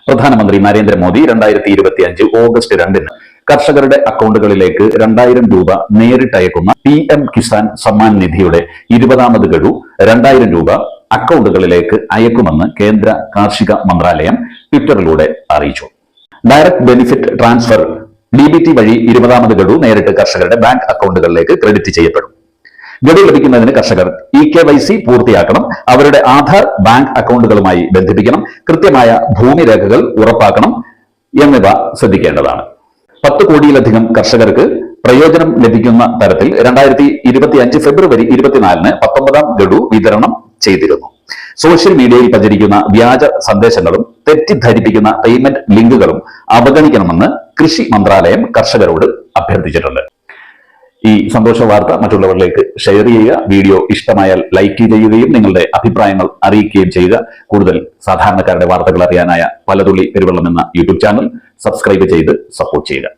പ്രധാനമന്ത്രി നരേന്ദ്രമോദി 2025 ഓഗസ്റ്റ് 2-ന് കർഷകരുടെ അക്കൗണ്ടുകളിലേക്ക് 2000 രൂപ നേരിട്ടയക്കുന്ന PM കിസാൻ സമ്മാൻ നിധിയുടെ 20ാമത് ഗഡു 2000 രൂപ അക്കൗണ്ടുകളിലേക്ക് അയക്കുമെന്ന് കേന്ദ്ര കാർഷിക മന്ത്രാലയം ട്വിറ്ററിലൂടെ അറിയിച്ചു. ഡയറക്ട് ബെനിഫിറ്റ് ട്രാൻസ്ഫർ DBT വഴി 20ാമത് ഗഡു നേരിട്ട് കർഷകരുടെ ബാങ്ക് അക്കൗണ്ടുകളിലേക്ക് ക്രെഡിറ്റ് ചെയ്യപ്പെടും. ഗഡു ലഭിക്കുന്നതിന് കർഷകർ EKYC പൂർത്തിയാക്കണം, അവരുടെ ആധാർ ബാങ്ക് അക്കൗണ്ടുകളുമായി ബന്ധിപ്പിക്കണം, കൃത്യമായ ഭൂമി രേഖകൾ ഉറപ്പാക്കണം എന്നിവ ശ്രദ്ധിക്കേണ്ടതാണ്. 10 കോടിയിലധികം കർഷകർക്ക് പ്രയോജനം ലഭിക്കുന്ന തരത്തിൽ 2025 ഫെബ്രുവരി 24-ന് 19ാം ഗഡു വിതരണം ചെയ്തിരുന്നു. സോഷ്യൽ മീഡിയയിൽ പ്രചരിക്കുന്ന വ്യാജ സന്ദേശങ്ങളും തെറ്റിദ്ധരിപ്പിക്കുന്ന പേയ്മെന്റ് ലിങ്കുകളും അവഗണിക്കണമെന്ന് കൃഷി മന്ത്രാലയം കർഷകരോട് അഭ്യർത്ഥിച്ചിട്ടുണ്ട്. ഈ സന്തോഷ വാർത്ത മറ്റുള്ളവരിലേക്ക് ഷെയർ ചെയ്യുക. വീഡിയോ ഇഷ്ടമായാൽ ലൈക്ക് ചെയ്യുകയും നിങ്ങളുടെ അഭിപ്രായങ്ങൾ അറിയിക്കുകയും ചെയ്യുക. കൂടുതൽ സാധാരണക്കാരുടെ വാർത്തകൾ അറിയാനായ പലതുള്ളി പെരുവെള്ളം എന്ന യൂട്യൂബ് ചാനൽ സബ്സ്ക്രൈബ് ചെയ്ത് സപ്പോർട്ട് ചെയ്യുക.